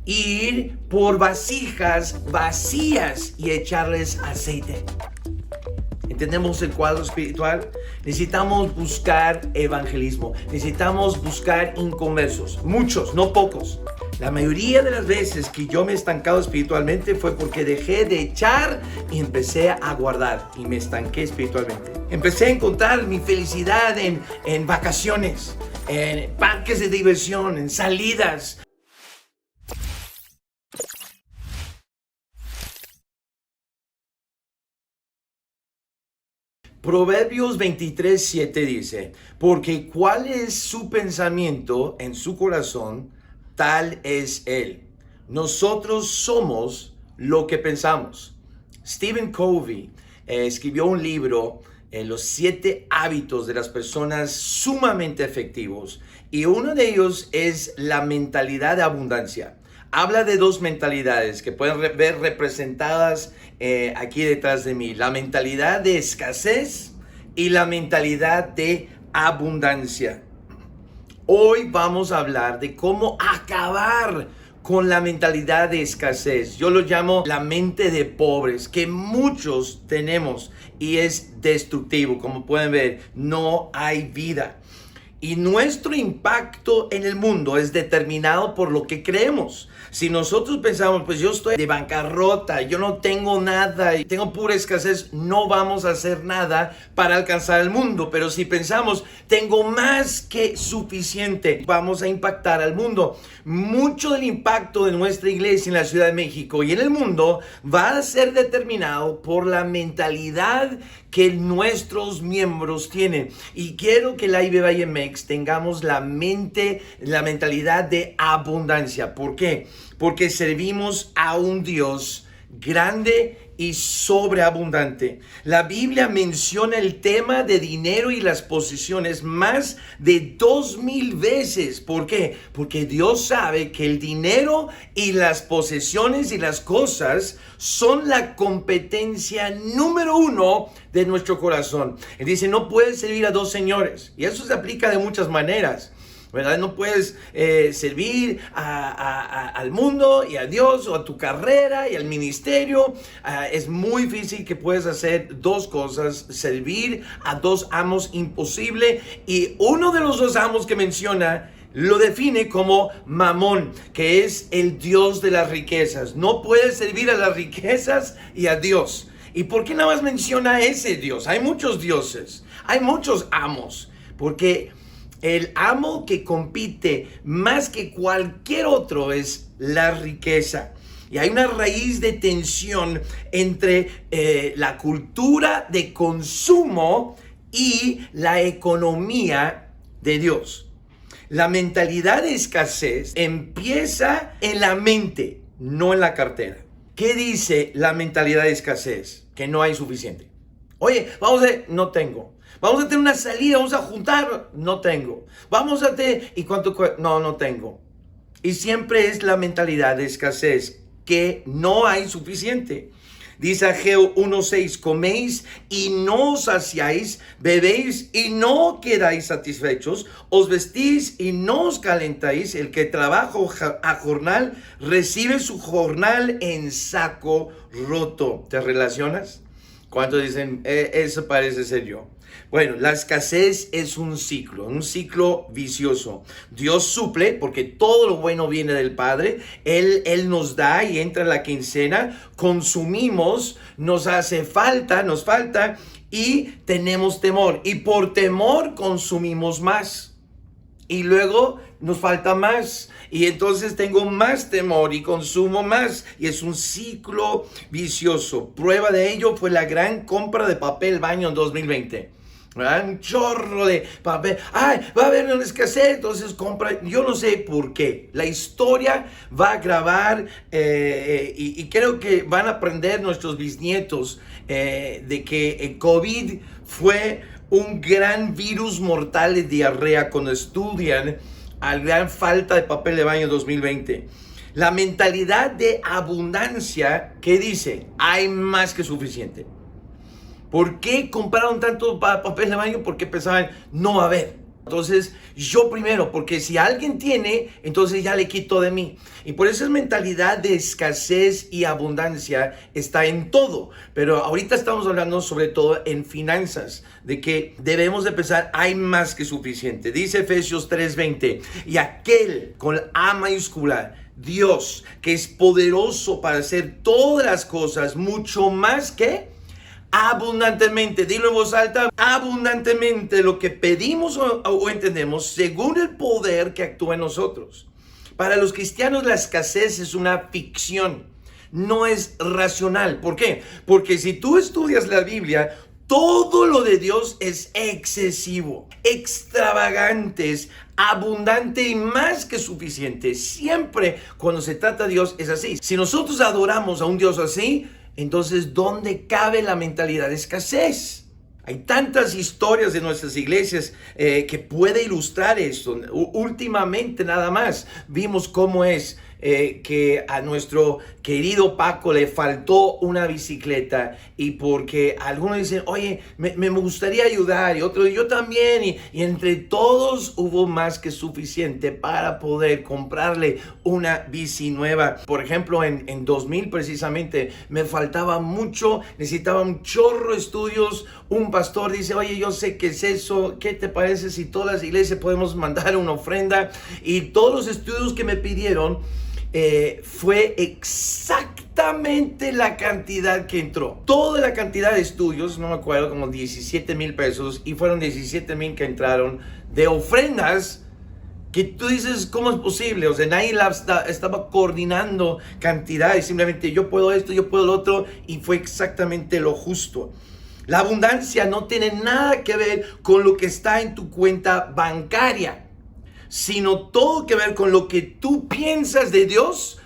ir por vasijas vacías y echarles aceite. ¿Entendemos el cuadro espiritual? Necesitamos buscar evangelismo. Necesitamos buscar inconversos. Muchos, no pocos. La mayoría de las veces que yo me he estancado espiritualmente fue porque dejé de echar y empecé a guardar. Y me estanqué espiritualmente. Empecé a encontrar mi felicidad en vacaciones, en parques de diversión, en salidas. Proverbios 23:7 dice, porque cuál es su pensamiento en su corazón, tal es él. Nosotros somos lo que pensamos. Stephen Covey escribió un libro, Los 7 hábitos de las personas sumamente efectivos, y uno de ellos es la mentalidad de abundancia. Habla de 2 mentalidades que pueden ver representadas aquí detrás de mí. La mentalidad de escasez y la mentalidad de abundancia. Hoy vamos a hablar de cómo acabar con la mentalidad de escasez. Yo lo llamo la mente de pobres, que muchos tenemos y es destructivo. Como pueden ver, no hay vida. Y nuestro impacto en el mundo es determinado por lo que creemos. Si nosotros pensamos, pues yo estoy de bancarrota, yo no tengo nada y tengo pura escasez, no vamos a hacer nada para alcanzar el mundo. Pero si pensamos, tengo más que suficiente, vamos a impactar al mundo. Mucho del impacto de nuestra iglesia en la Ciudad de México y en el mundo va a ser determinado por la mentalidad que nuestros miembros tienen. Y quiero que la IBBMX tengamos la mentalidad de abundancia. ¿Por qué? Porque servimos a un Dios grande y sobreabundante. La Biblia menciona el tema de dinero y las posesiones más de 2000 veces. ¿Por qué? Porque Dios sabe que el dinero y las posesiones y las cosas son la competencia número 1 de nuestro corazón. Él dice, no puedes servir a 2 señores. Y eso se aplica de muchas maneras, ¿verdad? No puedes servir al mundo y a Dios, o a tu carrera y al ministerio. Es muy difícil que puedas hacer 2 cosas, servir a 2 amos, imposible. Y uno de los 2 amos que menciona lo define como Mamón, que es el Dios de las riquezas. No puedes servir a las riquezas y a Dios. ¿Y por qué nada más menciona ese Dios? Hay muchos dioses, hay muchos amos, porque el amo que compite más que cualquier otro es la riqueza. Y hay una raíz de tensión entre la cultura de consumo y la economía de Dios. La mentalidad de escasez empieza en la mente, no en la cartera. ¿Qué dice la mentalidad de escasez? Que no hay suficiente. Oye, no tengo. Vamos a tener una salida, vamos a juntar, no tengo. Vamos a tener, ¿y cuánto cuesta? No tengo. Y siempre es la mentalidad de escasez, que no hay suficiente. Dice Ageo 1:6, coméis y no os saciáis, bebéis y no quedáis satisfechos, os vestís y no os calentáis, el que trabaja a jornal recibe su jornal en saco roto. ¿Te relacionas? ¿Cuántos dicen, eso parece ser yo? Bueno, la escasez es un ciclo vicioso. Dios suple porque todo lo bueno viene del Padre. Él nos da y entra la quincena. Consumimos, nos falta y tenemos temor. Y por temor consumimos más. Y luego nos falta más. Y entonces tengo más temor y consumo más. Y es un ciclo vicioso. Prueba de ello fue la gran compra de papel baño en 2020. ¿Verdad? Un chorro de papel. Va a haber una escasez, entonces compra. Yo no sé por qué. La historia va a grabar y creo que van a aprender nuestros bisnietos de que el COVID fue un gran virus mortal de diarrea cuando estudian a la gran falta de papel de baño 2020. La mentalidad de abundancia, ¿qué dice? Hay más que suficiente. ¿Por qué compraron tanto papel de baño? Porque pensaban, no va a haber. Entonces, yo primero, porque si alguien tiene, entonces ya le quito de mí. Y por eso es mentalidad de escasez y abundancia está en todo. Pero ahorita estamos hablando sobre todo en finanzas, de que debemos de pensar, hay más que suficiente. Dice Efesios 3:20, y aquel con A mayúscula, Dios, que es poderoso para hacer todas las cosas, mucho más que abundantemente, dilo en voz alta, abundantemente lo que pedimos o entendemos según el poder que actúa en nosotros. Para los cristianos la escasez es una ficción, no es racional. ¿Por qué? Porque si tú estudias la Biblia, todo lo de Dios es excesivo, extravagante, es abundante y más que suficiente. Siempre cuando se trata de Dios es así. Si nosotros adoramos a un Dios así, entonces, ¿dónde cabe la mentalidad de escasez? Hay tantas historias de nuestras iglesias que puede ilustrar esto. Últimamente nada más vimos cómo es que a nuestro querido Paco le faltó una bicicleta y porque algunos dicen, oye, me gustaría ayudar y otros, yo también, y entre todos hubo más que suficiente para poder comprarle una bici nueva. Por ejemplo, en 2000 precisamente me faltaba mucho, necesitaba un chorro de estudios. Un pastor dice, oye, yo sé qué es eso, ¿qué te parece si todas las iglesias podemos mandar una ofrenda? Y todos los estudios que me pidieron, fue exactamente la cantidad que entró. Toda la cantidad de estudios, no me acuerdo, como 17,000 pesos, y fueron 17,000 que entraron de ofrendas que tú dices, ¿cómo es posible? O sea, nadie estaba coordinando cantidades, simplemente yo puedo esto, yo puedo lo otro, y fue exactamente lo justo. La abundancia no tiene nada que ver con lo que está en tu cuenta bancaria, sino todo que ver con lo que tú piensas de Dios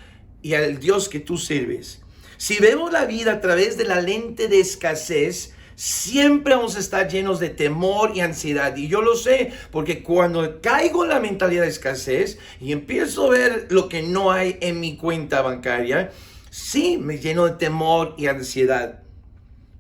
y al Dios que tú sirves. Si vemos la vida a través de la lente de escasez, siempre vamos a estar llenos de temor y ansiedad. Y yo lo sé, porque cuando caigo en la mentalidad de escasez y empiezo a ver lo que no hay en mi cuenta bancaria, sí, me lleno de temor y ansiedad.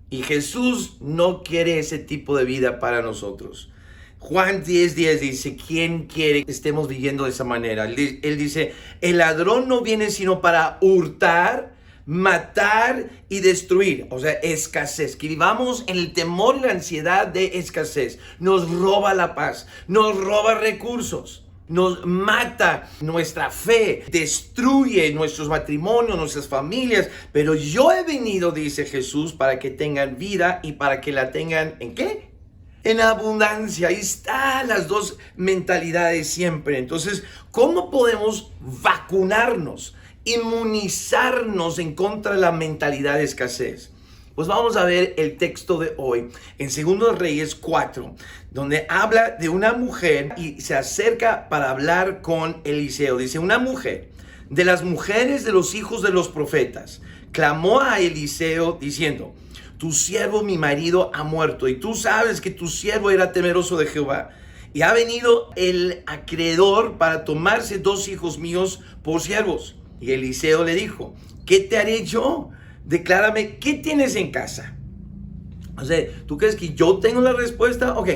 Y Jesús no quiere ese tipo de vida para nosotros. Juan 10:10 dice, ¿quién quiere que estemos viviendo de esa manera? Él dice, el ladrón no viene sino para hurtar, matar y destruir. O sea, escasez. Que vivamos en el temor y la ansiedad de escasez. Nos roba la paz, nos roba recursos, nos mata nuestra fe, destruye nuestros matrimonios, nuestras familias. Pero yo he venido, dice Jesús, para que tengan vida y para que la tengan, ¿en qué? En abundancia. Ahí están las dos mentalidades siempre. Entonces, ¿cómo podemos vacunarnos, inmunizarnos en contra de la mentalidad de escasez? Pues vamos a ver el texto de hoy en 2 Reyes 4, donde habla de una mujer y se acerca para hablar con Eliseo. Dice, una mujer de las mujeres de los hijos de los profetas clamó a Eliseo diciendo, tu siervo mi marido ha muerto y tú sabes que tu siervo era temeroso de Jehová y ha venido el acreedor para tomarse 2 hijos míos por siervos. Y Eliseo le dijo, ¿qué te haré yo? Declárame, ¿qué tienes en casa? O sea, ¿tú crees que yo tengo la respuesta? Ok,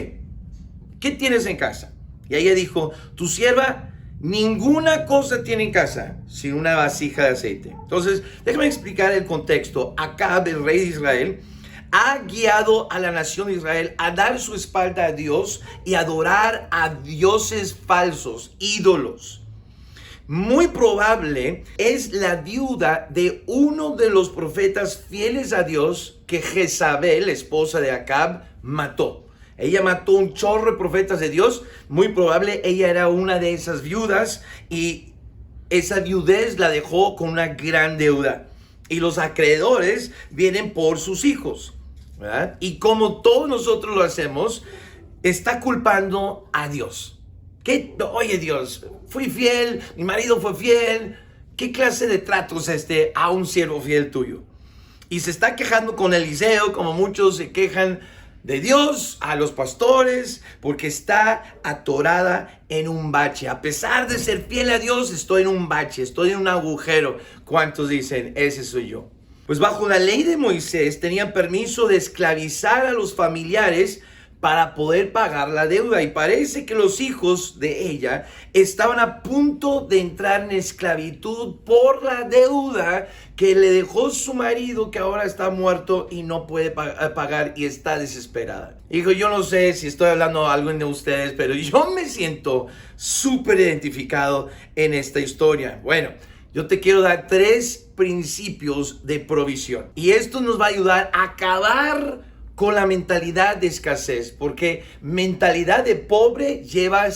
¿qué tienes en casa? Y ella dijo, tu sierva ninguna cosa tiene en casa, sino una vasija de aceite. Entonces, déjame explicar el contexto. Acab, el rey de Israel, ha guiado a la nación de Israel a dar su espalda a Dios y adorar a dioses falsos, ídolos. Muy probable es la viuda de uno de los profetas fieles a Dios que Jezabel, esposa de Acab, mató. Ella mató un chorro de profetas de Dios. Muy probable ella era una de esas viudas y esa viudez la dejó con una gran deuda. Y los acreedores vienen por sus hijos, ¿verdad? Y como todos nosotros lo hacemos, está culpando a Dios. ¿Qué? Oye Dios, fui fiel, mi marido fue fiel. ¿Qué clase de trato es este a un siervo fiel tuyo? Y se está quejando con Eliseo, como muchos se quejan de Dios a los pastores, porque está atorada en un bache. A pesar de ser fiel a Dios, estoy en un bache, estoy en un agujero. ¿Cuántos dicen, ese soy yo? Pues bajo la ley de Moisés tenían permiso de esclavizar a los familiares para poder pagar la deuda. Y parece que los hijos de ella estaban a punto de entrar en esclavitud por la deuda que le dejó su marido, que ahora está muerto y no puede pagar y está desesperada. Hijo, yo no sé si estoy hablando a alguien de ustedes, pero yo me siento súper identificado en esta historia. Bueno, yo te quiero dar 3 principios de provisión. Y esto nos va a ayudar a acabar con la mentalidad de escasez, porque mentalidad de pobre lleva a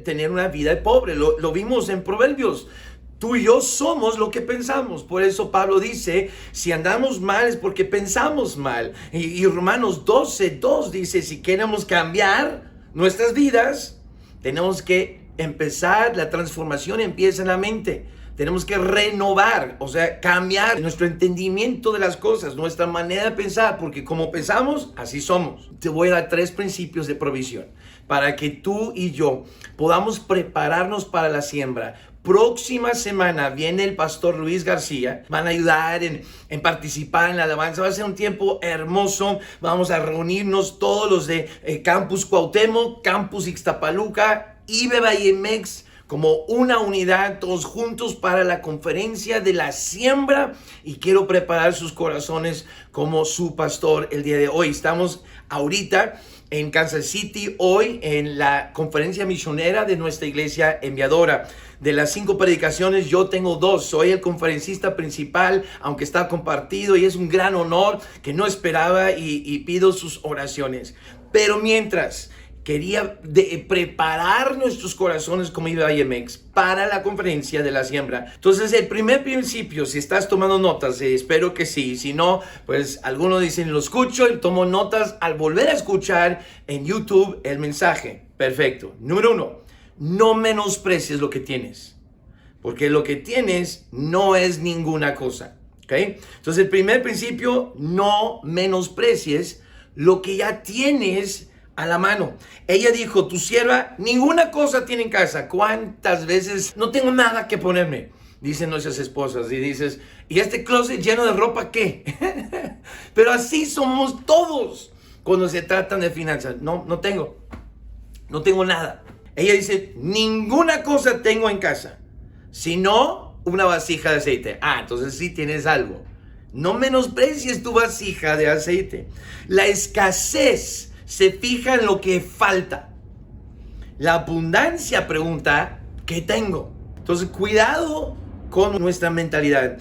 tener una vida de pobre. Lo vimos en Proverbios. Tú y yo somos lo que pensamos. Por eso Pablo dice, si andamos mal es porque pensamos mal. Y Romanos 12:2 dice, si queremos cambiar nuestras vidas, tenemos que empezar, la transformación empieza en la mente. Tenemos que renovar, o sea, cambiar nuestro entendimiento de las cosas, nuestra manera de pensar, porque como pensamos, así somos. Te voy a dar 3 principios de provisión para que tú y yo podamos prepararnos para la siembra. Próxima semana viene el pastor Luis García. Van a ayudar en participar en la alabanza. Va a ser un tiempo hermoso. Vamos a reunirnos todos los de Campus Cuauhtémoc, Campus Ixtapaluca, IBE Vallemex, como una unidad, todos juntos para la conferencia de la siembra, y quiero preparar sus corazones como su pastor el día de hoy. Estamos ahorita en Kansas City, hoy en la conferencia misionera de nuestra iglesia enviadora. De las 5 predicaciones yo tengo 2, soy el conferencista principal, aunque está compartido, y es un gran honor que no esperaba, y pido sus oraciones. Pero mientras quería preparar nuestros corazones como IBE Vallemex para la conferencia de la siembra. Entonces, el primer principio, si estás tomando notas, espero que sí. Si no, pues algunos dicen, lo escucho y tomo notas al volver a escuchar en YouTube el mensaje. Perfecto. Número 1, no menosprecies lo que tienes, porque lo que tienes no es ninguna cosa. ¿Ok? Entonces, el primer principio, no menosprecies lo que ya tienes a la mano. Ella dijo, tu sierva ninguna cosa tiene en casa. ¿Cuántas veces no tengo nada que ponerme? Dicen nuestras esposas, y dices, ¿y este closet lleno de ropa qué? Pero así somos todos cuando se tratan de finanzas. No tengo nada. Ella dice, ninguna cosa tengo en casa, sino una vasija de aceite. Entonces sí tienes algo. No menosprecies tu vasija de aceite. La escasez se fija en lo que falta. La abundancia pregunta, ¿qué tengo? Entonces, cuidado con nuestra mentalidad.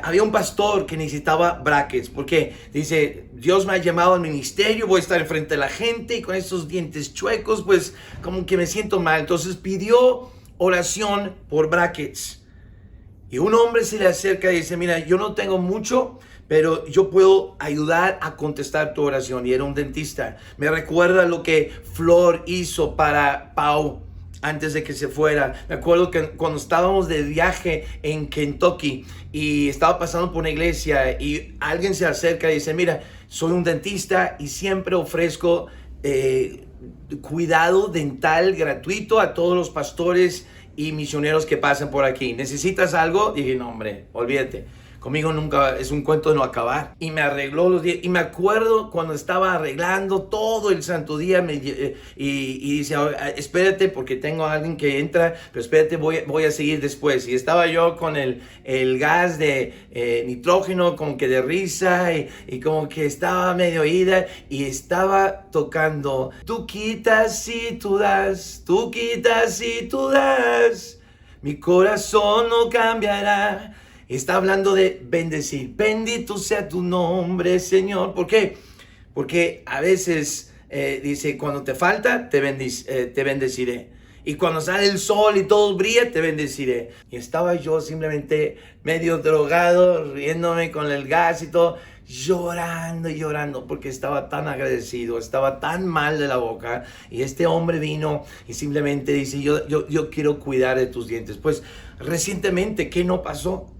Había un pastor que necesitaba brackets, porque dice, Dios me ha llamado al ministerio, voy a estar enfrente de la gente, y con estos dientes chuecos, pues como que me siento mal. Entonces pidió oración por brackets. Y un hombre se le acerca y dice, mira, yo no tengo mucho, pero yo puedo ayudar a contestar tu oración. Y era un dentista. Me recuerda lo que Flor hizo para Pau antes de que se fuera. Me acuerdo que cuando estábamos de viaje en Kentucky y estaba pasando por una iglesia, y alguien se acerca y dice, mira, soy un dentista y siempre ofrezco cuidado dental gratuito a todos los pastores y misioneros que pasan por aquí. ¿Necesitas algo? Dije, no, hombre, olvídate. Conmigo nunca, es un cuento de no acabar. Y me arregló los días. Y me acuerdo cuando estaba arreglando todo el santo día, y dice, espérate porque tengo a alguien que entra, pero espérate, voy a seguir después. Y estaba yo con el gas de nitrógeno, como que de risa, y como que estaba medio ida, y estaba tocando, tú quitas y tú das, tú quitas y tú das, mi corazón no cambiará. Está hablando de bendecir. Bendito sea tu nombre, Señor. ¿Por qué? Porque a veces dice, cuando te falta, te bendeciré. Y cuando sale el sol y todo brilla, te bendeciré. Y estaba yo simplemente medio drogado, riéndome con el gas y todo, llorando, porque estaba tan agradecido, estaba tan mal de la boca. Y este hombre vino y simplemente dice, yo quiero cuidar de tus dientes. Pues recientemente, ¿qué no pasó?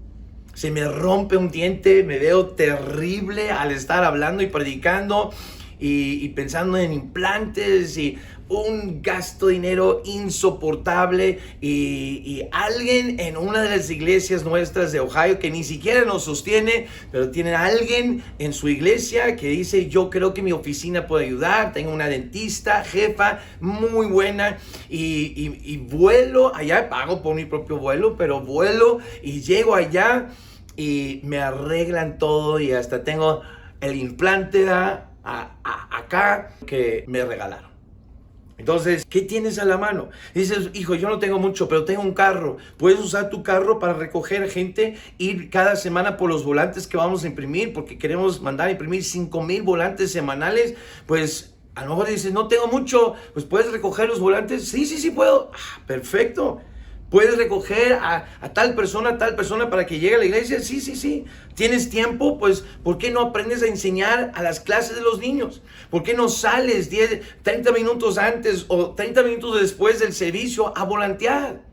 Se me rompe un diente, me veo terrible al estar hablando y predicando, y pensando en implantes y un gasto de dinero insoportable y alguien en una de las iglesias nuestras de Ohio que ni siquiera nos sostiene, pero tiene a alguien en su iglesia que dice: yo creo que mi oficina puede ayudar, tengo una dentista, jefa muy buena y vuelo allá, pago por mi propio vuelo, pero vuelo y llego allá y me arreglan todo y hasta tengo el implante acá que me regalaron. Entonces, ¿qué tienes a la mano? Dices: hijo, yo no tengo mucho, pero tengo un carro. Puedes usar tu carro para recoger gente, ir cada semana por los volantes que vamos a imprimir, porque queremos mandar a imprimir 5,000 volantes semanales. Pues a lo mejor dices: no tengo mucho, pues puedes recoger los volantes. Sí puedo. Perfecto. ¿Puedes recoger a tal persona para que llegue a la iglesia? Sí. ¿Tienes tiempo? Pues, ¿por qué no aprendes a enseñar a las clases de los niños? ¿Por qué no sales 30 minutos antes o 30 minutos después del servicio a volantear?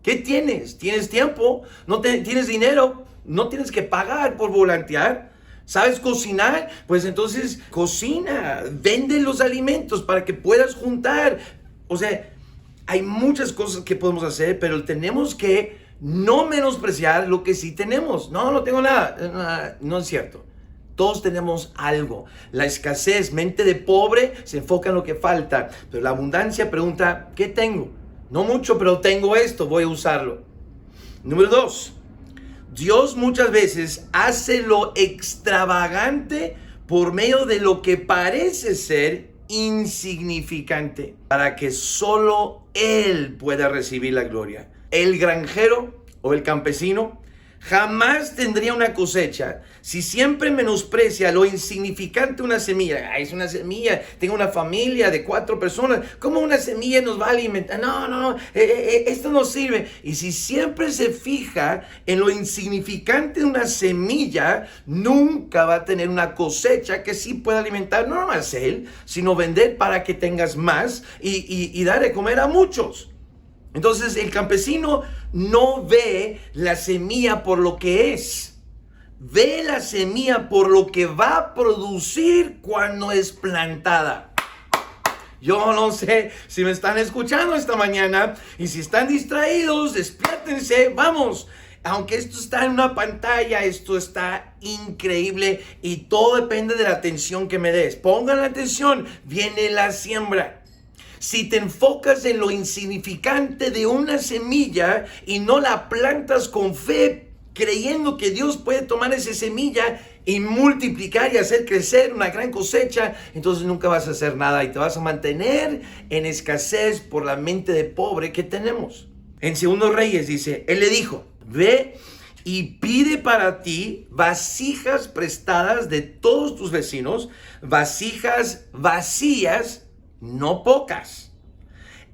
¿Qué tienes? ¿Tienes tiempo? ¿No tienes dinero? ¿No tienes que pagar por volantear? ¿Sabes cocinar? Pues entonces cocina, vende los alimentos para que puedas juntar. O sea, hay muchas cosas que podemos hacer, pero tenemos que no menospreciar lo que sí tenemos. No tengo nada. No es cierto. Todos tenemos algo. La escasez, mente de pobre, se enfoca en lo que falta. Pero la abundancia pregunta: ¿qué tengo? No mucho, pero tengo esto, voy a usarlo. Número 2. Dios muchas veces hace lo extravagante por medio de lo que parece ser insignificante, para que solo Él pueda recibir la gloria. El granjero o el campesino jamás tendría una cosecha si siempre menosprecia lo insignificante de una semilla. Es una semilla, tengo una familia de 4 personas, ¿cómo una semilla nos va a alimentar? No, esto no sirve. Y si siempre se fija en lo insignificante de una semilla, nunca va a tener una cosecha que sí pueda alimentar no más él, sino vender para que tengas más y dar de comer a muchos. Entonces el campesino no ve la semilla por lo que es, ve la semilla por lo que va a producir cuando es plantada. Yo no sé si me están escuchando esta mañana, y si están distraídos, despiértense, vamos. Aunque esto está en una pantalla, esto está increíble y todo depende de la atención que me des. Pongan la atención, viene la siembra. Si te enfocas en lo insignificante de una semilla y no la plantas con fe, creyendo que Dios puede tomar esa semilla y multiplicar y hacer crecer una gran cosecha, entonces nunca vas a hacer nada y te vas a mantener en escasez por la mente de pobre que tenemos. En 2 Reyes dice: Él le dijo: ve y pide para ti vasijas prestadas de todos tus vecinos, vasijas vacías, no pocas.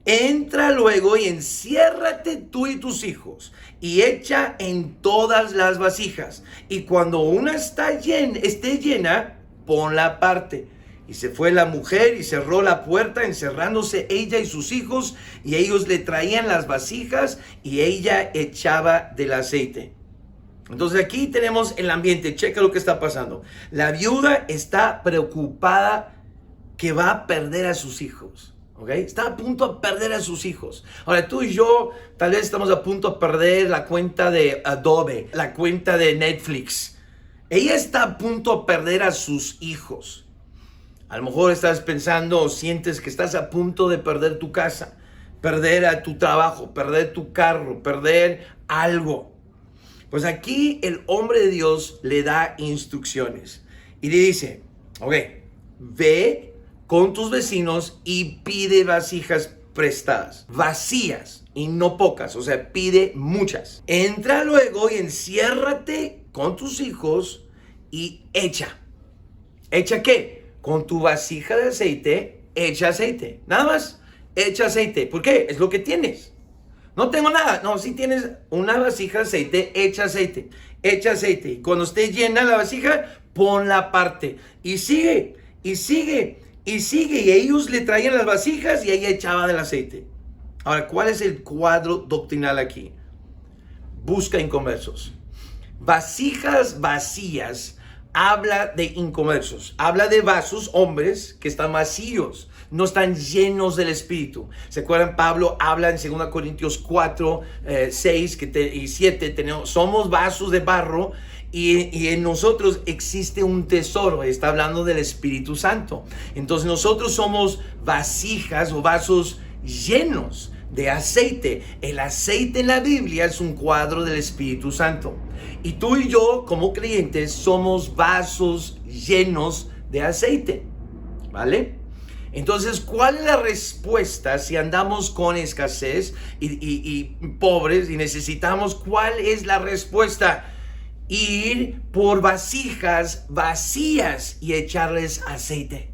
Entra luego y enciérrate tú y tus hijos y echa en todas las vasijas. Y cuando una esté llena, ponla aparte. Y se fue la mujer y cerró la puerta, encerrándose ella y sus hijos, y ellos le traían las vasijas y ella echaba del aceite. Entonces aquí tenemos el ambiente. Checa lo que está pasando. La viuda está preocupada que va a perder a sus hijos. ¿Okay? Está a punto de perder a sus hijos. Ahora, tú y yo tal vez estamos a punto de perder la cuenta de Adobe, la cuenta de Netflix. Ella está a punto de perder a sus hijos. A lo mejor estás pensando o sientes que estás a punto de perder tu casa, perder a tu trabajo, perder tu carro, perder algo. Pues aquí el hombre de Dios le da instrucciones y le dice: ok, ve con tus vecinos y pide vasijas prestadas, vacías y no pocas, o sea, pide muchas. Entra luego y enciérrate con tus hijos y echa. ¿Echa qué? Con tu vasija de aceite, echa aceite. Nada más, echa aceite. ¿Por qué? Es lo que tienes. No tengo nada. No, si tienes una vasija de aceite, echa aceite. Echa aceite. Y cuando esté llena la vasija, ponla aparte. Y sigue, y sigue. Y sigue, y ellos le traían las vasijas y ella echaba del aceite. Ahora, ¿cuál es el cuadro doctrinal aquí? Busca inconversos. Vasijas vacías habla de inconversos, habla de vasos, hombres que están vacíos, no están llenos del Espíritu. ¿Se acuerdan? Pablo habla en 2 Corintios 4, 6 y 7, somos vasos de barro y en nosotros existe un tesoro. Está hablando del Espíritu Santo. Entonces nosotros somos vasijas o vasos llenos de aceite. El aceite en la Biblia es un cuadro del Espíritu Santo. Y tú y yo, como creyentes, somos vasos llenos de aceite. ¿Vale? Entonces, ¿cuál es la respuesta si andamos con escasez y pobres y necesitamos? ¿Cuál es la respuesta? Ir por vasijas vacías y echarles aceite.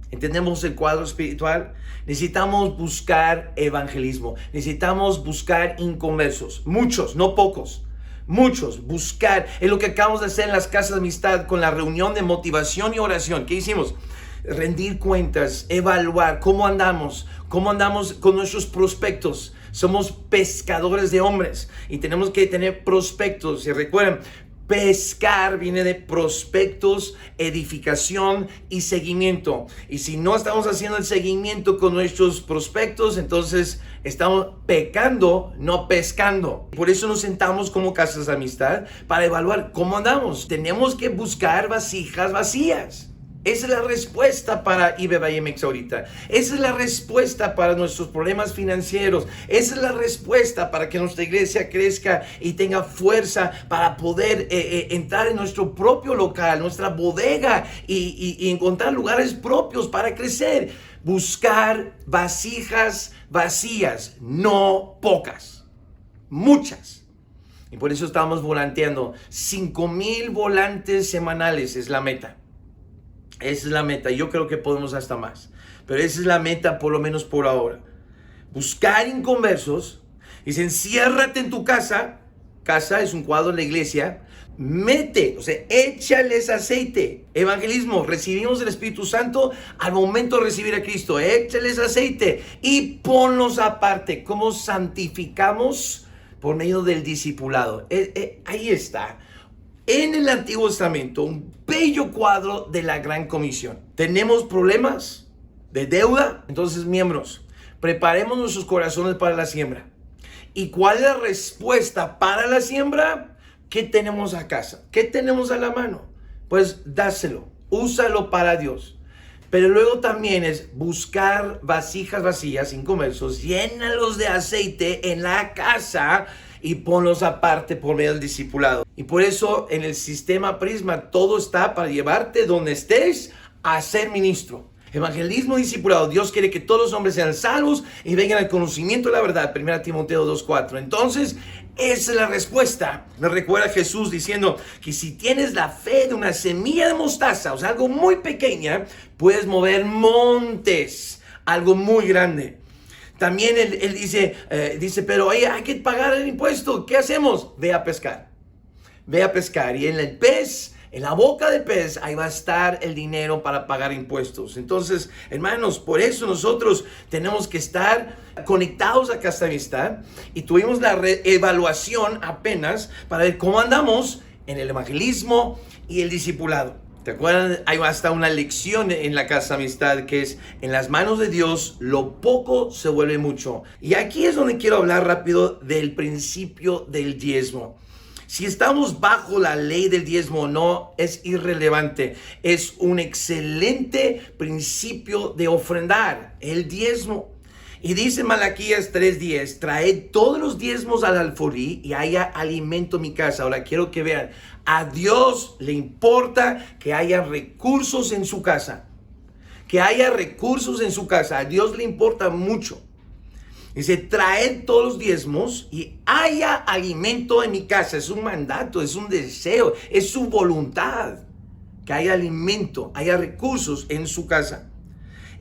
¿Entendemos el cuadro espiritual? Necesitamos buscar evangelismo. Necesitamos buscar inconversos. Muchos, no pocos. Muchos, buscar. Es lo que acabamos de hacer en las casas de amistad con la reunión de motivación y oración. ¿Qué hicimos? Rendir cuentas, evaluar cómo andamos con nuestros prospectos. Somos pescadores de hombres y tenemos que tener prospectos. Y recuerden, pescar viene de prospectos, edificación y seguimiento. Y si no estamos haciendo el seguimiento con nuestros prospectos, entonces estamos pecando, no pescando. Por eso nos sentamos como casas de amistad para evaluar cómo andamos. Tenemos que buscar vasijas vacías. Esa es la respuesta para IBBMX ahorita. Esa es la respuesta para nuestros problemas financieros. Esa es la respuesta para que nuestra iglesia crezca y tenga fuerza para poder entrar en nuestro propio local, nuestra bodega y encontrar lugares propios para crecer. Buscar vasijas vacías, no pocas, muchas. Y por eso estamos volanteando. 5,000 volantes semanales es la meta. Esa es la meta. Yo creo que podemos hasta más. Pero esa es la meta, por lo menos por ahora. Buscar inconversos. Dice, enciérrate en tu casa. Casa es un cuadro de la iglesia. Mete, o sea, échales aceite. Evangelismo. Recibimos el Espíritu Santo al momento de recibir a Cristo. Échales aceite y ponlos aparte. ¿Cómo santificamos? Por medio del discipulado. Ahí está. En el Antiguo Testamento, un bello cuadro de la Gran Comisión. ¿Tenemos problemas de deuda? Entonces, miembros, preparemos nuestros corazones para la siembra. ¿Y cuál es la respuesta para la siembra? ¿Qué tenemos a casa? ¿Qué tenemos a la mano? Pues dáselo, úsalo para Dios. Pero luego también es buscar vasijas vacías, inconversos, llénalos de aceite en la casa y ponlos aparte por medio del discipulado. Y por eso en el sistema Prisma todo está para llevarte donde estés a ser ministro. Evangelismo discipulado. Dios quiere que todos los hombres sean salvos y vengan al conocimiento de la verdad. 1 Timoteo 2:4. Entonces, esa es la respuesta. Me recuerda a Jesús diciendo que si tienes la fe de una semilla de mostaza, o sea, algo muy pequeña, puedes mover montes, algo muy grande. También él dice, pero oye, hay que pagar el impuesto. ¿Qué hacemos? Ve a pescar. Ve a pescar. Y en el pez, en la boca del pez, ahí va a estar el dinero para pagar impuestos. Entonces, hermanos, por eso nosotros tenemos que estar conectados a Casa de Amistad. Y tuvimos la evaluación apenas para ver cómo andamos en el evangelismo y el discipulado. ¿Te acuerdan? Hay hasta una lección en la Casa de Amistad que es: en las manos de Dios lo poco se vuelve mucho. Y aquí es donde quiero hablar rápido del principio del diezmo. Si estamos bajo la ley del diezmo o no es irrelevante. Es un excelente principio de ofrendar el diezmo. Y dice Malaquías 3:10, traed todos los diezmos al alfolí y haya alimento en mi casa. Ahora quiero que vean, a Dios le importa que haya recursos en su casa. Que haya recursos en su casa. A Dios le importa mucho. Dice, traed todos los diezmos y haya alimento en mi casa. Es un mandato, es un deseo, es su voluntad. Que haya alimento, haya recursos en su casa.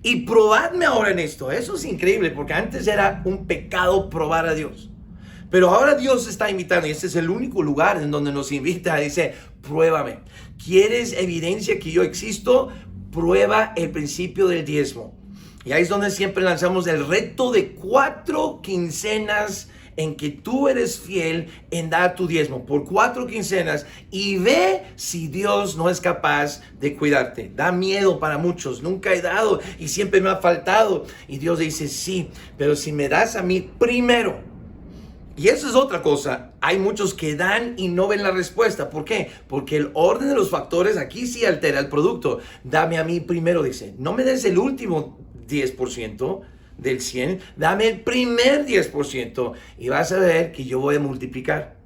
Y probadme ahora en esto. Eso es increíble porque antes era un pecado probar a Dios. Pero ahora Dios está invitando y este es el único lugar en donde nos invita. Dice, pruébame. ¿Quieres evidencia que yo existo? Prueba el principio del diezmo. Y ahí es donde siempre lanzamos el reto de 4 quincenas en que tú eres fiel en dar tu diezmo por 4 quincenas y ve si Dios no es capaz de cuidarte. Da miedo para muchos. Nunca he dado y siempre me ha faltado. Y Dios dice, sí, pero si me das a mí primero. Y eso es otra cosa. Hay muchos que dan y no ven la respuesta. ¿Por qué? Porque el orden de los factores aquí sí altera el producto. Dame a mí primero, dice. No me des el último 10% del 100. Dame el primer 10%. Y vas a ver que yo voy a multiplicar.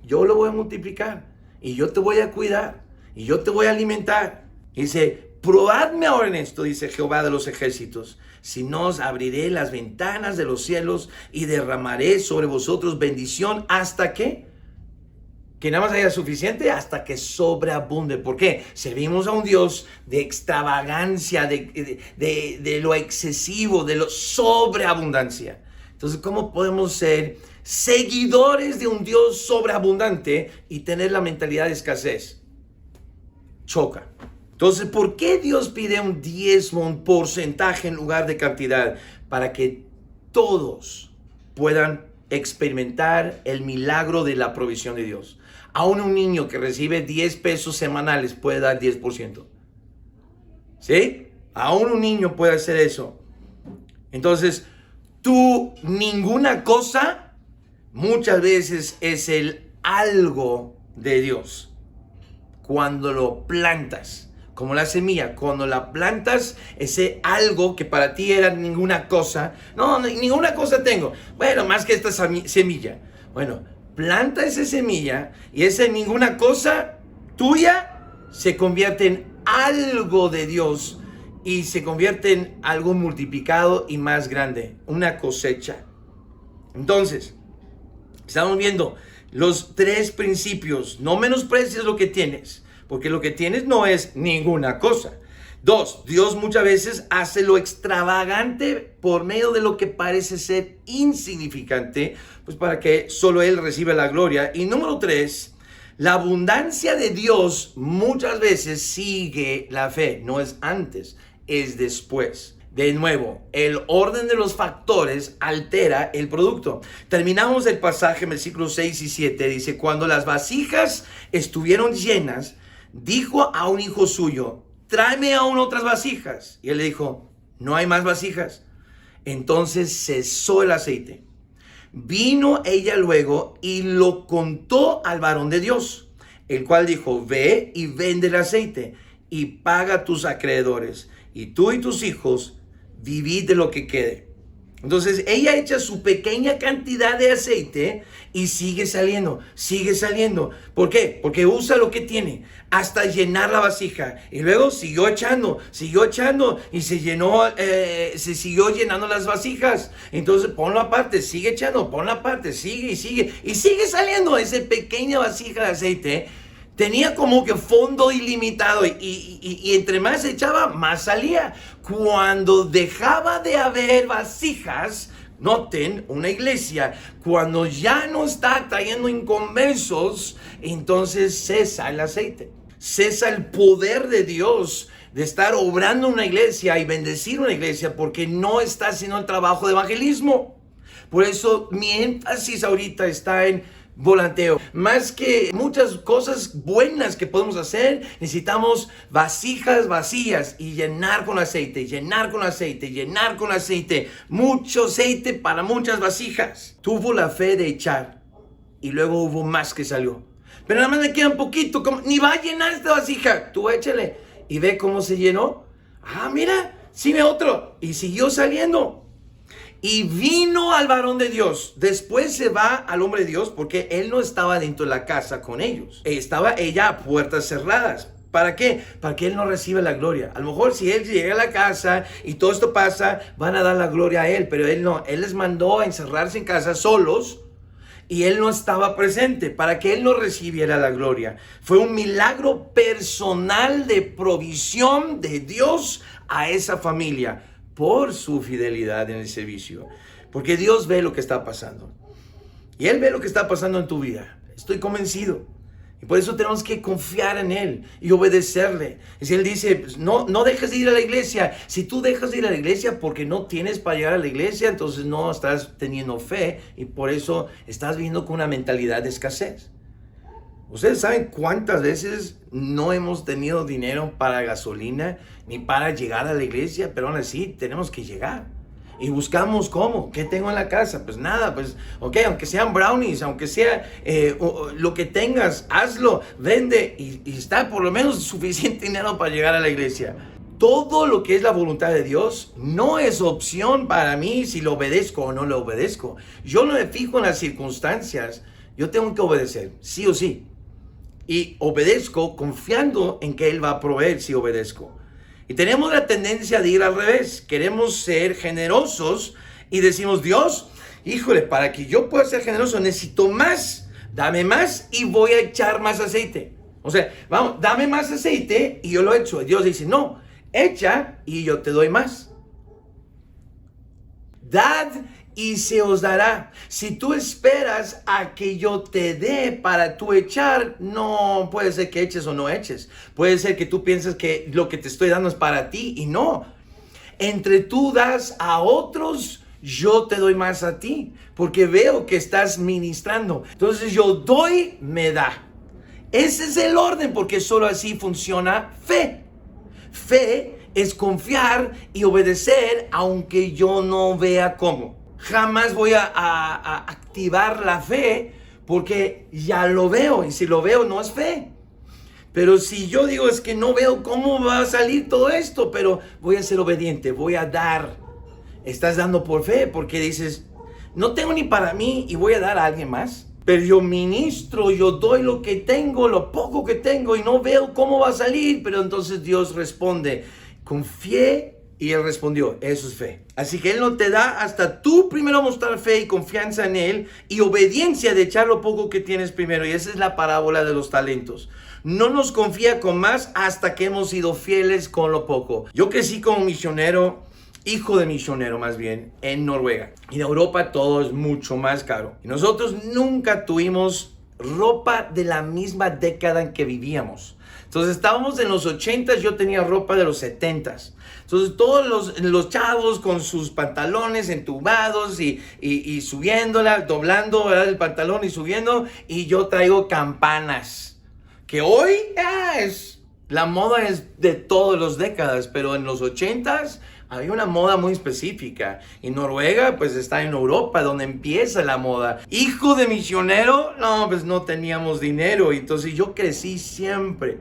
Yo lo voy a multiplicar. Y yo te voy a cuidar. Y yo te voy a alimentar. Dice, probadme ahora en esto, dice Jehová de los ejércitos. Si no, os abriré las ventanas de los cielos y derramaré sobre vosotros bendición hasta que nada más haya suficiente, hasta que sobreabunde. ¿Por qué? Servimos a un Dios de extravagancia, de lo excesivo, de lo sobreabundancia. Entonces, ¿cómo podemos ser seguidores de un Dios sobreabundante y tener la mentalidad de escasez? Choca. Entonces, ¿por qué Dios pide un diezmo, un porcentaje en lugar de cantidad? Para que todos puedan experimentar el milagro de la provisión de Dios. Aún un niño que recibe 10 pesos semanales puede dar 10%. ¿Sí? Aún un niño puede hacer eso. Entonces, ninguna cosa muchas veces es el algo de Dios. Cuando lo plantas. Como la semilla, cuando la plantas, ese algo que para ti era ninguna cosa, no, ninguna cosa tengo, bueno, más que esta semilla. Bueno, planta esa semilla y esa ninguna cosa tuya se convierte en algo de Dios y se convierte en algo multiplicado y más grande, una cosecha. Entonces, estamos viendo los 3 principios. No menosprecies lo que tienes. Porque lo que tienes no es ninguna cosa. 2, Dios muchas veces hace lo extravagante por medio de lo que parece ser insignificante, pues para que solo Él reciba la gloria. Y número 3, la abundancia de Dios muchas veces sigue la fe. No es antes, es después. De nuevo, el orden de los factores altera el producto. Terminamos el pasaje en versículos 6 y 7. Dice, cuando las vasijas estuvieron llenas, dijo a un hijo suyo, tráeme aún otras vasijas. Y él le dijo, no hay más vasijas. Entonces cesó el aceite. Vino ella luego y lo contó al varón de Dios, el cual dijo, ve y vende el aceite y paga a tus acreedores. Y tú y tus hijos vivid de lo que quede. Entonces ella echa su pequeña cantidad de aceite y sigue saliendo. ¿Por qué? Porque usa lo que tiene hasta llenar la vasija. Y luego siguió echando y se siguió llenando las vasijas. Entonces ponlo aparte, sigue echando, ponlo aparte, sigue y sigue saliendo esa pequeña vasija de aceite. Tenía como que fondo ilimitado y entre más echaba, más salía. Cuando dejaba de haber vasijas, noten, una iglesia, cuando ya no está trayendo inconversos, entonces cesa el aceite. Cesa el poder de Dios de estar obrando una iglesia y bendecir una iglesia porque no está haciendo el trabajo de evangelismo. Por eso mi énfasis ahorita está en volanteo. Más que muchas cosas buenas que podemos hacer, necesitamos vasijas vacías y llenar con aceite. Mucho aceite para muchas vasijas. Tuvo la fe de echar y luego hubo más que salió. Pero nada más me queda un poquito, ni va a llenar esta vasija. Tú échale y ve cómo se llenó. Ah, mira, sigue otro. Y siguió saliendo. Y vino al varón de Dios. Después se va al hombre de Dios porque él no estaba dentro de la casa con ellos. Estaba ella a puertas cerradas. ¿Para qué? Para que él no reciba la gloria. A lo mejor si él llega a la casa y todo esto pasa, van a dar la gloria a él. Pero él no. Él les mandó a encerrarse en casa solos. Y él no estaba presente para que él no recibiera la gloria. Fue un milagro personal de provisión de Dios a esa familia por su fidelidad en el servicio. Porque Dios ve lo que está pasando. Y Él ve lo que está pasando en tu vida. Estoy convencido. Y por eso tenemos que confiar en Él y obedecerle. Y si Él dice, pues, no dejes de ir a la iglesia. Si tú dejas de ir a la iglesia porque no tienes para llegar a la iglesia, entonces no estás teniendo fe y por eso estás viviendo con una mentalidad de escasez. ¿Ustedes saben cuántas veces no hemos tenido dinero para gasolina ni para llegar a la iglesia? Pero aún así tenemos que llegar. Y buscamos cómo, ¿qué tengo en la casa? Pues nada, pues ok, aunque sean brownies, aunque sea lo que tengas, hazlo, vende y está por lo menos suficiente dinero para llegar a la iglesia. Todo lo que es la voluntad de Dios no es opción para mí si lo obedezco o no lo obedezco. Yo no me fijo en las circunstancias, yo tengo que obedecer, sí o sí. Y obedezco confiando en que Él va a proveer si obedezco. Y tenemos la tendencia de ir al revés. Queremos ser generosos y decimos, Dios, híjole, para que yo pueda ser generoso necesito más. Dame más y voy a echar más aceite. O sea, vamos, dame más aceite y yo lo echo. Y Dios dice, no, echa y yo te doy más. Dad y se os dará. Si tú esperas a que yo te dé para tú echar, no puede ser que eches o no eches. Puede ser que tú pienses que lo que te estoy dando es para ti y no. Entre tú das a otros, yo te doy más a ti, porque veo que estás ministrando. Entonces yo doy, me da. Ese es el orden, porque solo así funciona fe. Fe es confiar y obedecer aunque yo no vea cómo. Jamás voy a activar la fe porque ya lo veo y si lo veo no es fe. Pero si yo digo es que no veo cómo va a salir todo esto, pero voy a ser obediente, voy a dar. Estás dando por fe porque dices, no tengo ni para mí y voy a dar a alguien más. Pero yo ministro, yo doy lo que tengo, lo poco que tengo y no veo cómo va a salir. Pero entonces Dios responde, confié y Él respondió, eso es fe. Así que Él no te da hasta tú primero mostrar fe y confianza en Él y obediencia de echar lo poco que tienes primero. Y esa es la parábola de los talentos. No nos confía con más hasta que hemos sido fieles con lo poco. Yo crecí como misionero, hijo de misionero más bien, en Noruega. Y en Europa todo es mucho más caro. Y nosotros nunca tuvimos ropa de la misma década en que vivíamos. Entonces estábamos en los 80s, yo tenía ropa de los 70s. Entonces todos los chavos con sus pantalones entubados y subiéndola, doblando, ¿verdad?, el pantalón y subiendo. Y yo traigo campanas. Que hoy la moda es de todas las décadas, pero en los 80s había una moda muy específica. Y Noruega pues está en Europa donde empieza la moda. Hijo de misionero, no, pues no teníamos dinero. Entonces yo crecí siempre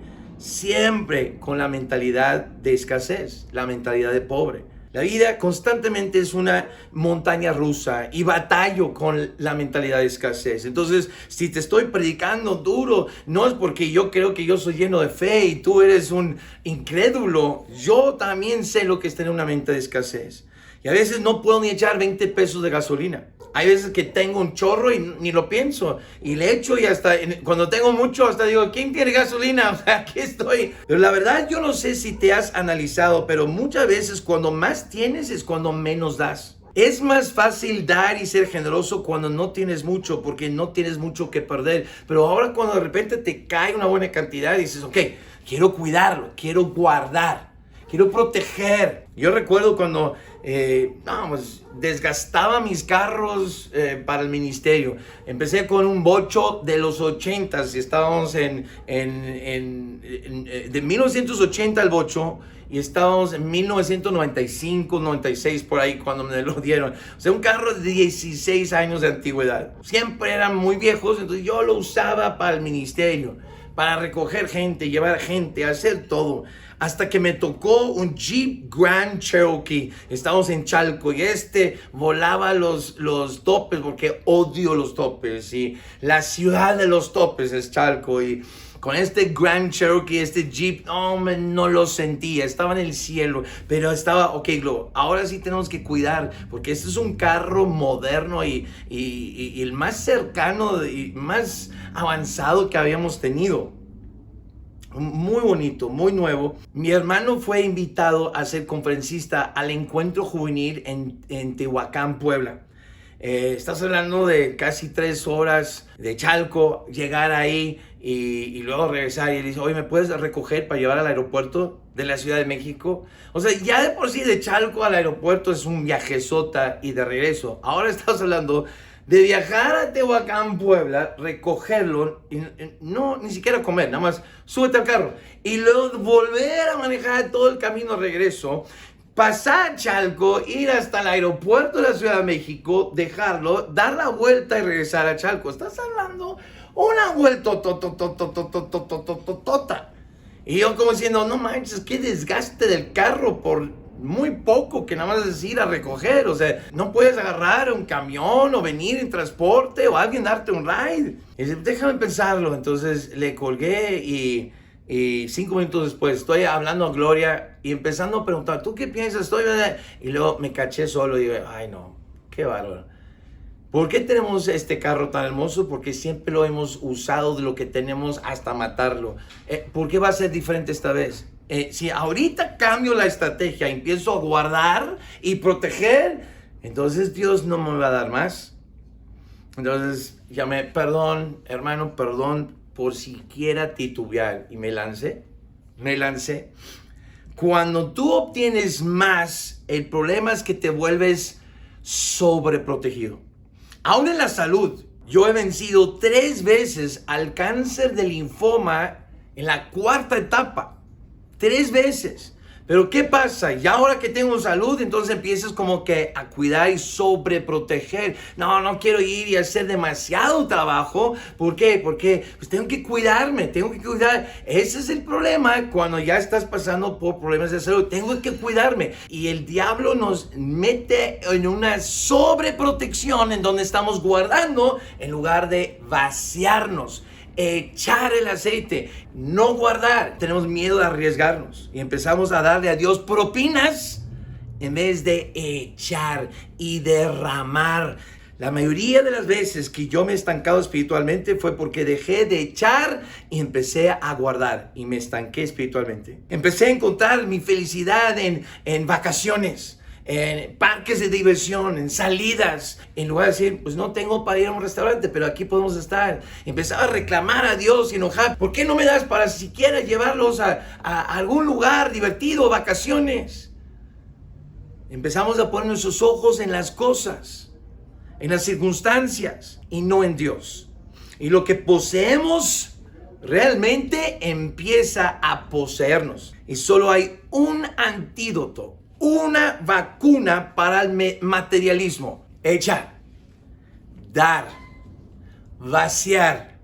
con la mentalidad de escasez, la mentalidad de pobre. La vida constantemente es una montaña rusa y batallo con la mentalidad de escasez. Entonces, si te estoy predicando duro, no es porque yo creo que yo soy lleno de fe y tú eres un incrédulo. Yo también sé lo que es tener una mente de escasez. Y a veces no puedo ni echar 20 pesos de gasolina. Hay veces que tengo un chorro y ni lo pienso. Y le echo y hasta cuando tengo mucho hasta digo, ¿quién quiere gasolina? O sea, aquí estoy. Pero la verdad yo no sé si te has analizado, pero muchas veces cuando más tienes es cuando menos das. Es más fácil dar y ser generoso cuando no tienes mucho, porque no tienes mucho que perder. Pero ahora cuando de repente te cae una buena cantidad, dices, ok, quiero cuidarlo, quiero guardar, quiero proteger. Yo recuerdo cuando desgastaba mis carros para el ministerio. Empecé con un bocho de los 80s y estábamos de 1980 el bocho y estábamos en 1995, 96 por ahí cuando me lo dieron. O sea, un carro de 16 años de antigüedad. Siempre eran muy viejos, entonces yo lo usaba para el ministerio, para recoger gente, llevar gente, hacer todo. Hasta que me tocó un Jeep Grand Cherokee. Estábamos en Chalco y volaba los topes porque odio los topes. Y la ciudad de los topes es Chalco. Y con este Grand Cherokee, este Jeep, no lo sentía. Estaba en el cielo, pero estaba, ok, Glo, ahora sí tenemos que cuidar porque este es un carro moderno y el más cercano y más avanzado que habíamos tenido. Muy bonito, muy nuevo. Mi hermano fue invitado a ser conferencista al encuentro juvenil en Tehuacán, Puebla. Estás hablando de casi 3 horas de Chalco, llegar ahí y luego regresar. Y dice, oye, ¿me puedes recoger para llevar al aeropuerto de la Ciudad de México? O sea, ya de por sí de Chalco al aeropuerto es un viajesota y de regreso. Ahora estás hablando de viajar a Tehuacán, Puebla, recogerlo, y no, ni siquiera comer, nada más súbete al carro. Y luego volver a manejar todo el camino de regreso, pasar Chalco, ir hasta el aeropuerto de la Ciudad de México, dejarlo, dar la vuelta y regresar a Chalco. Estás hablando una vuelta tota. Y yo como diciendo, no manches, qué desgaste del carro por muy poco que nada más es ir a recoger. O sea, no puedes agarrar un camión o venir en transporte o alguien darte un ride. Y dice, déjame pensarlo. Entonces le colgué y 5 minutos después estoy hablando a Gloria y empezando a preguntar, ¿tú qué piensas? Y luego me caché solo y digo, ay no, qué bárbaro. ¿Por qué tenemos este carro tan hermoso? Porque siempre lo hemos usado de lo que tenemos hasta matarlo. ¿Por qué va a ser diferente esta vez? Si ahorita cambio la estrategia, empiezo a guardar y proteger, entonces Dios no me va a dar más. Entonces llamé, perdón, hermano, perdón por siquiera titubear. Y me lancé. Cuando tú obtienes más, el problema es que te vuelves sobreprotegido. Aún en la salud, yo he vencido 3 veces al cáncer de linfoma en la 4ª etapa. 3 veces. Pero ¿qué pasa? Ya ahora que tengo salud, entonces empiezas como que a cuidar y sobreproteger. No quiero ir y hacer demasiado trabajo. ¿Por qué? Porque pues tengo que cuidarme, tengo que cuidar. Ese es el problema cuando ya estás pasando por problemas de salud. Tengo que cuidarme. Y el diablo nos mete en una sobreprotección en donde estamos guardando en lugar de vaciarnos. Echar el aceite, no guardar. Tenemos miedo de arriesgarnos y empezamos a darle a Dios propinas en vez de echar y derramar. La mayoría de las veces que yo me he estancado espiritualmente fue porque dejé de echar y empecé a guardar y me estanqué espiritualmente. Empecé a encontrar mi felicidad en vacaciones, en parques de diversión, en salidas, en lugar de decir, pues no tengo para ir a un restaurante, pero aquí podemos estar. Empezaba a reclamar a Dios y enojar, ¿por qué no me das para siquiera llevarlos a algún lugar divertido, vacaciones? Empezamos a poner nuestros ojos en las cosas, en las circunstancias y no en Dios. Y lo que poseemos realmente empieza a poseernos. Y solo hay un antídoto, una vacuna para el materialismo: echar, dar, vaciar.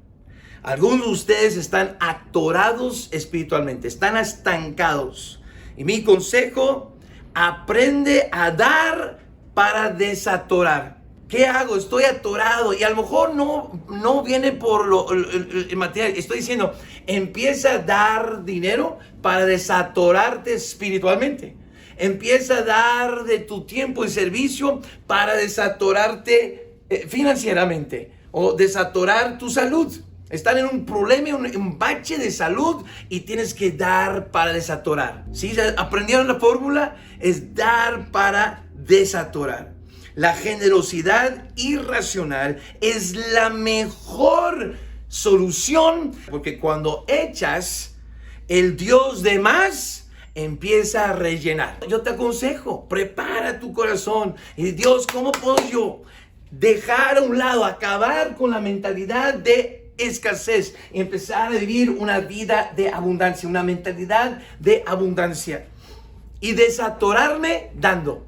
Algunos de ustedes están atorados espiritualmente, están estancados. Y mi consejo, aprende a dar para desatorar. ¿Qué hago? Estoy atorado y a lo mejor no viene por el material. Estoy diciendo, empieza a dar dinero para desatorarte espiritualmente. Empieza a dar de tu tiempo y servicio para desatorarte financieramente o desatorar tu salud. Están en un problema, un bache de salud y tienes que dar para desatorar. ¿Sí? ¿Aprendieron la fórmula? Es dar para desatorar. La generosidad irracional es la mejor solución, porque cuando echas, el Dios de más empieza a rellenar. Yo te aconsejo, prepara tu corazón y Dios, ¿cómo puedo yo dejar a un lado, acabar con la mentalidad de escasez y empezar a vivir una vida de abundancia, una mentalidad de abundancia y desatorarme dando?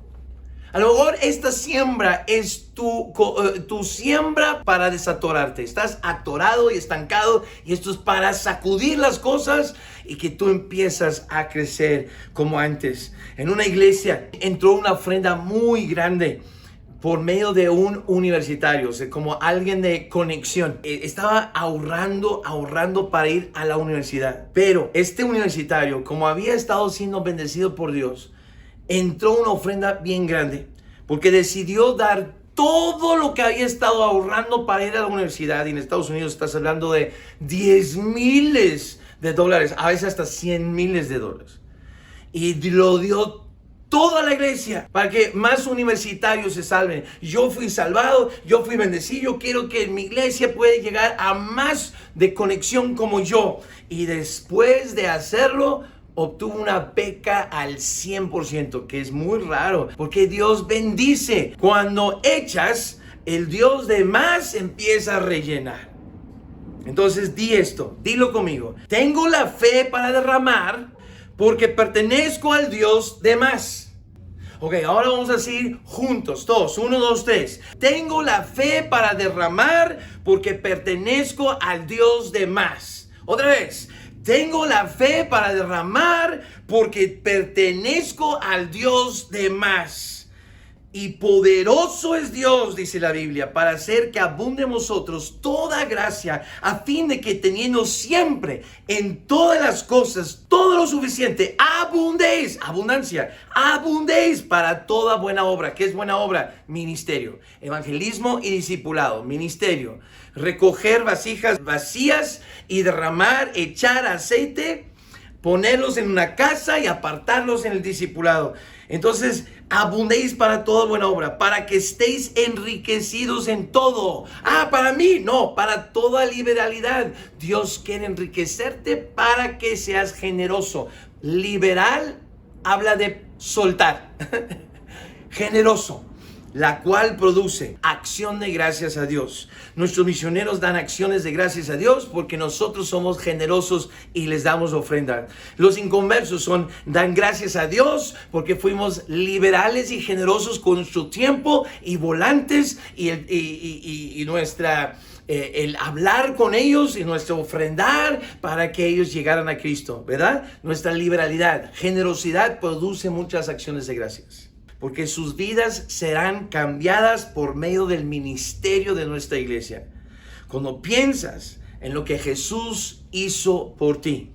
A lo mejor esta siembra es tu siembra para desatorarte. Estás atorado y estancado y esto es para sacudir las cosas y que tú empiezas a crecer como antes. En una iglesia entró una ofrenda muy grande por medio de un universitario, o sea, como alguien de conexión. Estaba ahorrando para ir a la universidad. Pero este universitario, como había estado siendo bendecido por Dios, entró una ofrenda bien grande porque decidió dar todo lo que había estado ahorrando para ir a la universidad. Y en Estados Unidos estás hablando de 10 miles de dólares, a veces hasta 100 miles de dólares. Y lo dio toda la iglesia, para que más universitarios se salven. Yo fui salvado, yo fui bendecido, yo quiero que mi iglesia pueda llegar a más de conexión como yo. Y después de hacerlo, obtuvo una beca al 100%, que es muy raro, porque Dios bendice. Cuando echas, el Dios de más empieza a rellenar. Entonces di esto, dilo conmigo. Tengo la fe para derramar porque pertenezco al Dios de más. Ok, ahora vamos a decir juntos, todos, 1, 2, 3. Tengo la fe para derramar porque pertenezco al Dios de más. Otra vez. Tengo la fe para derramar porque pertenezco al Dios de más. Y poderoso es Dios, dice la Biblia, para hacer que abunde en vosotros toda gracia, a fin de que teniendo siempre en todas las cosas todo lo suficiente, abundéis, abundancia, abundéis para toda buena obra. ¿Qué es buena obra? Ministerio, evangelismo y discipulado, ministerio, recoger vasijas vacías y derramar, echar aceite, ponerlos en una casa y apartarlos en el discipulado. Entonces, abundéis para toda buena obra, para que estéis enriquecidos en todo. Para mí, no, para toda liberalidad. Dios quiere enriquecerte para que seas generoso. Liberal habla de soltar. Generoso, la cual produce acción de gracias a Dios. Nuestros misioneros dan acciones de gracias a Dios porque nosotros somos generosos y les damos ofrenda. Los inconversos dan gracias a Dios porque fuimos liberales y generosos con nuestro tiempo y volantes y nuestra... el hablar con ellos y nuestro ofrendar para que ellos llegaran a Cristo, ¿verdad? Nuestra liberalidad, generosidad produce muchas acciones de gracias. Porque sus vidas serán cambiadas por medio del ministerio de nuestra iglesia. Cuando piensas en lo que Jesús hizo por ti,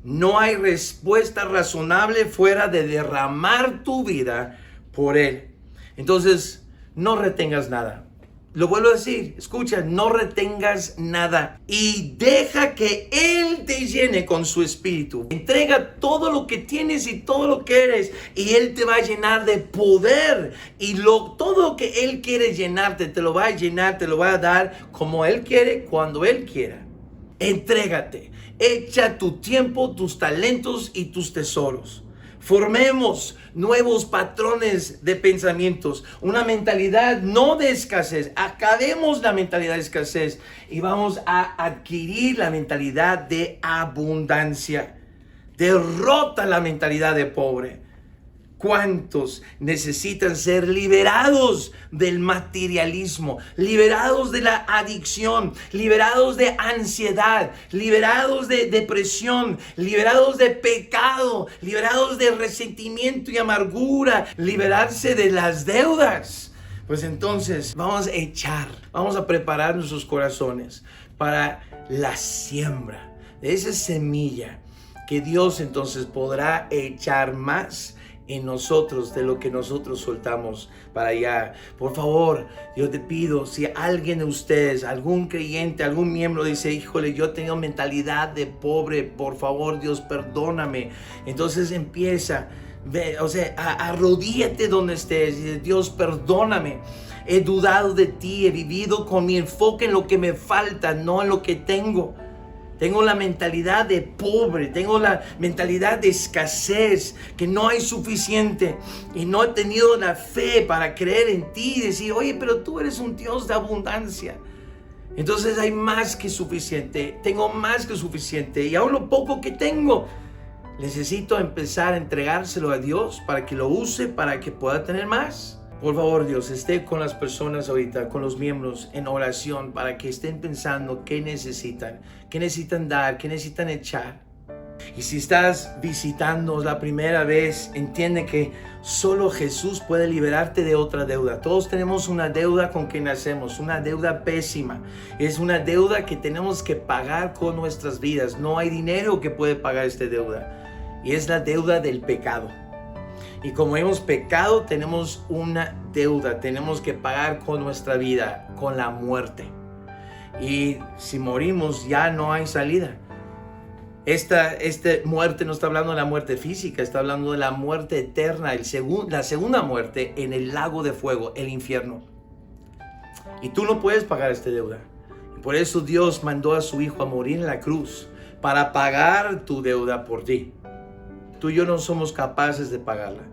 no hay respuesta razonable fuera de derramar tu vida por Él. Entonces, no retengas nada. Lo vuelvo a decir, escucha, no retengas nada y deja que Él te llene con su espíritu. Entrega todo lo que tienes y todo lo que eres y Él te va a llenar de poder y todo lo que Él quiere llenarte, te lo va a llenar, te lo va a dar como Él quiere, cuando Él quiera. Entrégate, echa tu tiempo, tus talentos y tus tesoros. Formemos nuevos patrones de pensamientos, una mentalidad no de escasez. Acabemos la mentalidad de escasez y vamos a adquirir la mentalidad de abundancia. Derrota la mentalidad de pobre. ¿Cuántos necesitan ser liberados del materialismo, liberados de la adicción, liberados de ansiedad, liberados de depresión, liberados de pecado, liberados de resentimiento y amargura, liberarse de las deudas? Pues entonces vamos a preparar nuestros corazones para la siembra de esa semilla que Dios entonces podrá echar más en nosotros de lo que nosotros soltamos para allá. Por favor, yo te pido, si alguien de ustedes, algún creyente, algún miembro dice, híjole, yo tengo mentalidad de pobre, por favor, Dios, perdóname. Entonces empieza, arrodíllate donde estés y Dios, perdóname. He dudado de ti, he vivido con mi enfoque en lo que me falta, no en lo que tengo. Tengo la mentalidad de pobre, tengo la mentalidad de escasez, que no hay suficiente y no he tenido la fe para creer en ti y decir, oye, pero tú eres un Dios de abundancia. Entonces hay más que suficiente, tengo más que suficiente y aún lo poco que tengo, necesito empezar a entregárselo a Dios para que lo use, para que pueda tener más. Por favor, Dios, esté con las personas ahorita, con los miembros en oración para que estén pensando qué necesitan dar, qué necesitan echar. Y si estás visitándonos la primera vez, entiende que solo Jesús puede liberarte de otra deuda. Todos tenemos una deuda con que nacemos, una deuda pésima. Es una deuda que tenemos que pagar con nuestras vidas. No hay dinero que puede pagar esta deuda. Y es la deuda del pecado. Y como hemos pecado, tenemos una deuda. Tenemos que pagar con nuestra vida, con la muerte. Y si morimos, ya no hay salida. Esta muerte no está hablando de la muerte física, está hablando de la muerte eterna, la segunda muerte en el lago de fuego, el infierno. Y tú no puedes pagar esta deuda. Y por eso Dios mandó a su Hijo a morir en la cruz para pagar tu deuda por ti. Tú y yo no somos capaces de pagarla.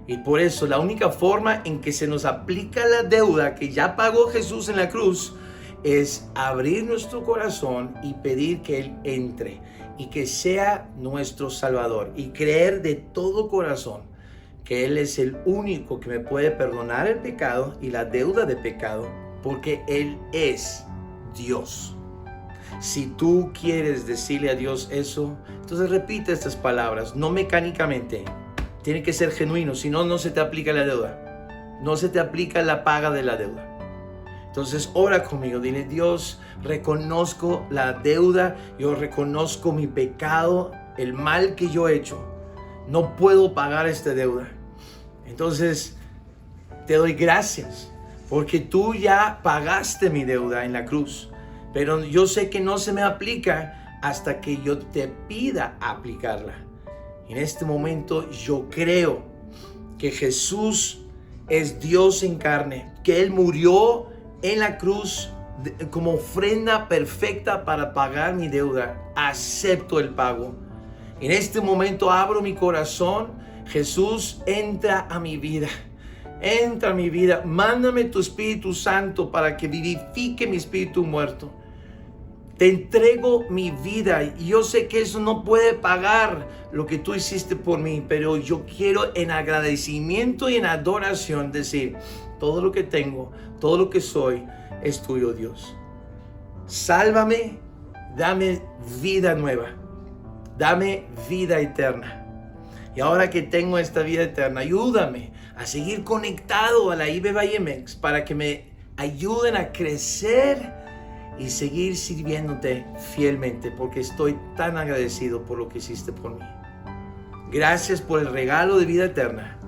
Y por eso la única forma en que se nos aplica la deuda que ya pagó Jesús en la cruz es abrir nuestro corazón y pedir que Él entre y que sea nuestro Salvador, y creer de todo corazón que Él es el único que me puede perdonar el pecado y la deuda de pecado, porque Él es Dios. Si tú quieres decirle a Dios eso, entonces repite estas palabras, no mecánicamente. Tiene que ser genuino, si no, no se te aplica la deuda. No se te aplica la paga de la deuda. Entonces ora conmigo, dile: Dios, reconozco la deuda, yo reconozco mi pecado, el mal que yo he hecho. No puedo pagar esta deuda. Entonces te doy gracias porque tú ya pagaste mi deuda en la cruz. Pero yo sé que no se me aplica hasta que yo te pida aplicarla. En este momento yo creo que Jesús es Dios en carne, que Él murió en la cruz como ofrenda perfecta para pagar mi deuda. Acepto el pago. En este momento abro mi corazón. Jesús, entra a mi vida. Entra a mi vida. Mándame tu Espíritu Santo para que vivifique mi espíritu muerto. Te entrego mi vida, y yo sé que eso no puede pagar lo que tú hiciste por mí, pero yo quiero en agradecimiento y en adoración decir: todo lo que tengo, todo lo que soy es tuyo, Dios. Sálvame, dame vida nueva, dame vida eterna. Y ahora que tengo esta vida eterna, ayúdame a seguir conectado a la IBBYMX para que me ayuden a crecer y seguir sirviéndote fielmente, porque estoy tan agradecido por lo que hiciste por mí. Gracias por el regalo de vida eterna.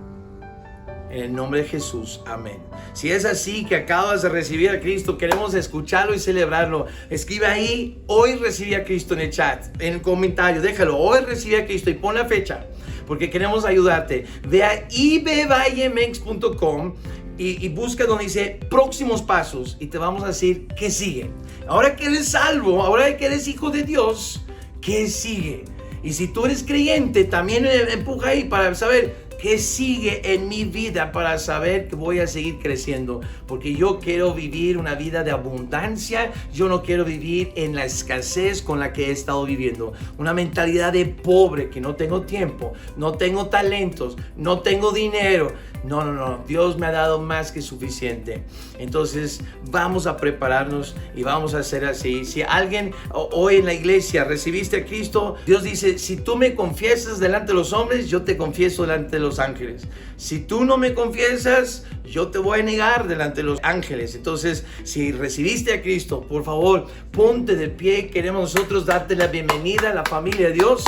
En el nombre de Jesús, amén. Si es así, que acabas de recibir a Cristo, queremos escucharlo y celebrarlo. Escribe ahí: hoy recibí a Cristo, en el chat, en el comentario. Déjalo: hoy recibí a Cristo, y pon la fecha, porque queremos ayudarte. Ve a ibbymx.com y busca donde dice próximos pasos, y te vamos a decir qué sigue. Ahora que eres salvo, ahora que eres hijo de Dios, ¿qué sigue? Y si tú eres creyente, también empuja ahí para saber qué sigue en mi vida, para saber que voy a seguir creciendo, porque yo quiero vivir una vida de abundancia. Yo no quiero vivir en la escasez con la que he estado viviendo, una mentalidad de pobre, que no tengo tiempo, no tengo talentos, no tengo dinero. No, Dios me ha dado más que suficiente. Entonces vamos a prepararnos y vamos a hacer así. Si alguien hoy en la iglesia recibiste a Cristo, Dios dice: si tú me confiesas delante de los hombres, yo te confieso delante de los ángeles. Si tú no me confiesas, yo te voy a negar delante de los ángeles. Entonces, si recibiste a Cristo, por favor, ponte de pie. Queremos nosotros darte la bienvenida a la familia de Dios.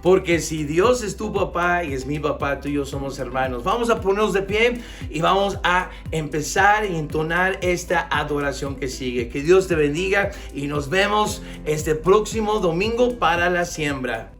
Porque si Dios es tu papá y es mi papá, tú y yo somos hermanos. Vamos a ponernos de pie y vamos a empezar a entonar esta adoración que sigue. Que Dios te bendiga y nos vemos este próximo domingo para la siembra.